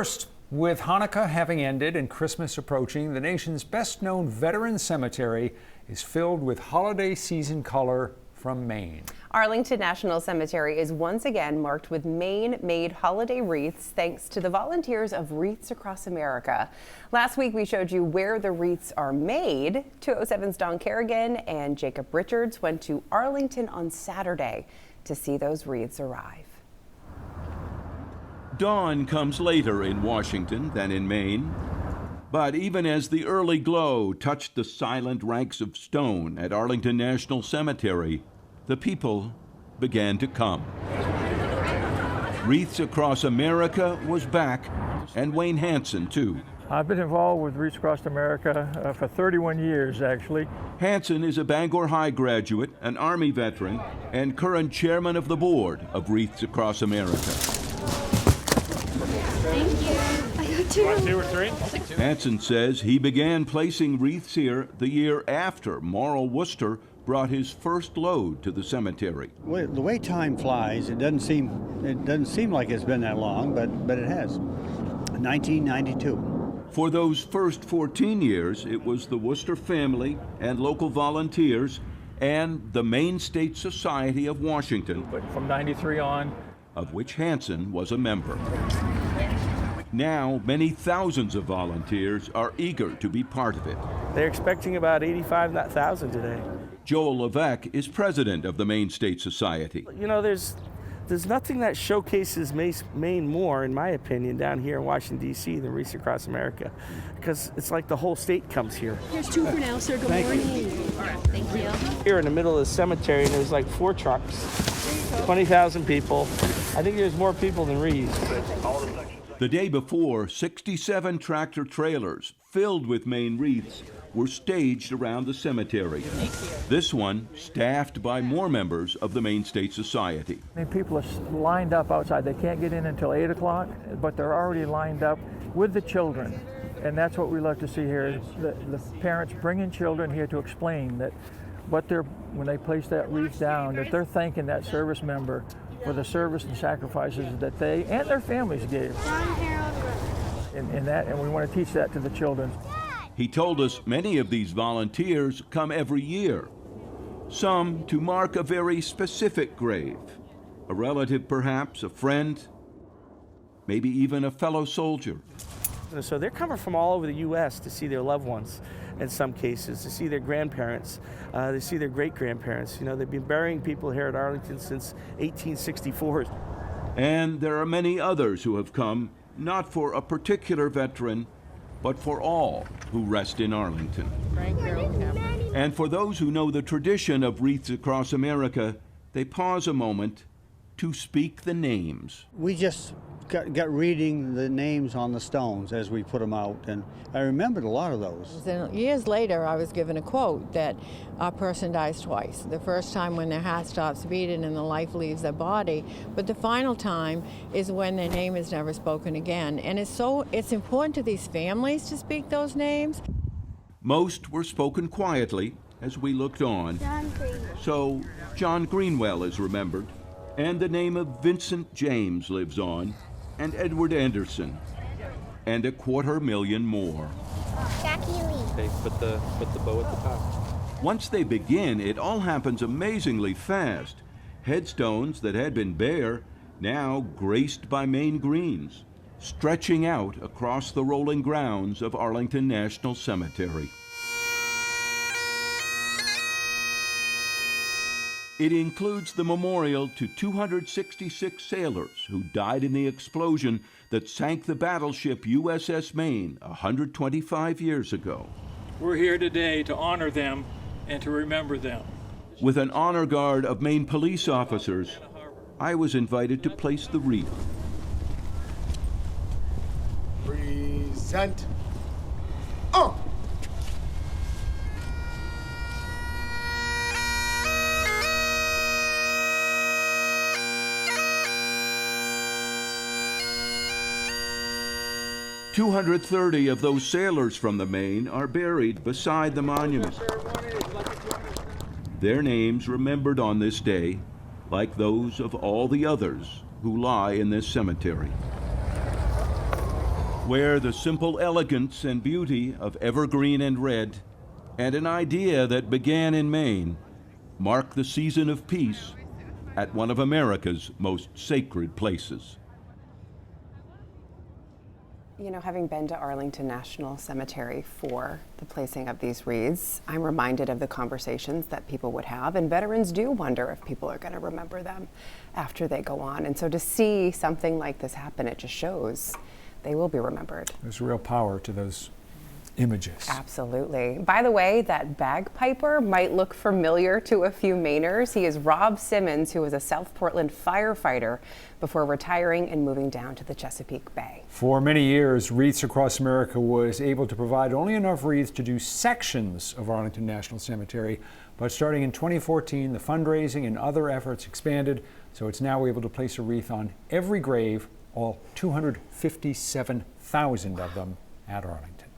First, with Hanukkah having ended and Christmas approaching, the nation's best-known veteran cemetery is filled with holiday season color from Maine. Arlington National Cemetery is once again marked with Maine-made holiday wreaths thanks to the volunteers of Wreaths Across America. Last week we showed you where the wreaths are made. 207's Don Kerrigan and Jacob Richards went to Arlington on Saturday to see those wreaths arrive. Dawn comes later in Washington than in Maine. But even as the early glow touched the silent ranks of stone at Arlington National Cemetery, the people began to come. Wreaths Across America was back, and Wayne Hansen, too. I've been involved with Wreaths Across America for 31 years, actually. Hansen is a Bangor High graduate, an Army veteran, and current chairman of the board of Wreaths Across America. Thank you. I got two. 1, 2, or 3? Hansen says he began placing wreaths here the year after Morrill Worcester brought his first load to the cemetery. Well, the way time flies, it doesn't seem like it's been that long, but it has. 1992. For those first 14 years, it was the Worcester family and local volunteers and the Maine State Society of Washington, But from 93 on, of which Hansen was a member. Now, many thousands of volunteers are eager to be part of it. They're expecting about 85,000 today. Joel Levesque is president of the Maine State Society. You know, there's nothing that showcases Maine more, in my opinion, down here in Washington, D.C. than Wreaths Across America, because it's like the whole state comes here. Here's two for now, sir. Good morning. Thank you. Here in the middle of the cemetery, there's like 4 trucks, 20,000 people. I think there's more people than wreaths. The day before, 67 tractor trailers filled with Maine wreaths were staged around the cemetery. This one staffed by more members of the Maine State Society. I mean, people are lined up outside. They can't get in until 8 o'clock, but they're already lined up with the children. And that's what we love to see here, is the parents bringing children here to explain that when they place that wreath down, that they're thanking that service member for the service and sacrifices that they and their families gave. And we want to teach that to the children. He told us many of these volunteers come every year, some to mark a very specific grave, a relative perhaps, a friend, maybe even a fellow soldier. So they're coming from all over the U.S. to see their loved ones, in some cases, to see their grandparents, to see their great-grandparents. You know, they've been burying people here at Arlington since 1864. And there are many others who have come, not for a particular veteran, but for all who rest in Arlington. And for those who know the tradition of Wreaths Across America, they pause a moment to speak the names. We just got reading the names on the stones as we put them out, and I remembered a lot of those. Then years later, I was given a quote that a person dies twice. The first time when their heart stops beating and the life leaves their body, but the final time is when their name is never spoken again. And it's important to these families to speak those names. Most were spoken quietly as we looked on. So John Greenwell is remembered, and the name of Vincent James lives on, and Edward Anderson, and 250,000 more. Okay, put the bow at the top. Once they begin, it all happens amazingly fast. Headstones that had been bare, now graced by Maine greens, stretching out across the rolling grounds of Arlington National Cemetery. It includes the memorial to 266 sailors who died in the explosion that sank the battleship USS Maine 125 years ago. We're here today to honor them and to remember them. With an honor guard of Maine police officers, I was invited to place the wreath. Present. Oh! "230 of those sailors from the Maine are buried beside the monument. Their names remembered on this day, like those of all the others who lie in this cemetery. where the simple elegance and beauty of evergreen and red, and an idea that began in Maine, mark the season of peace at one of America's most sacred places. You know, having been to Arlington National Cemetery for the placing of these wreaths, I'm reminded of the conversations that people would have, and veterans do wonder if people are going to remember them after they go on. And so to see something like this happen, it just shows they will be remembered. There's real power to those images. Absolutely. By the way, that bagpiper might look familiar to a few Mainers. He is Rob Simmons, who was a South Portland firefighter before retiring and moving down to the Chesapeake Bay. For many years, Wreaths Across America was able to provide only enough wreaths to do sections of Arlington National Cemetery. But starting in 2014, the fundraising and other efforts expanded, so it's now able to place a wreath on every grave, all 257,000 of them at Arlington.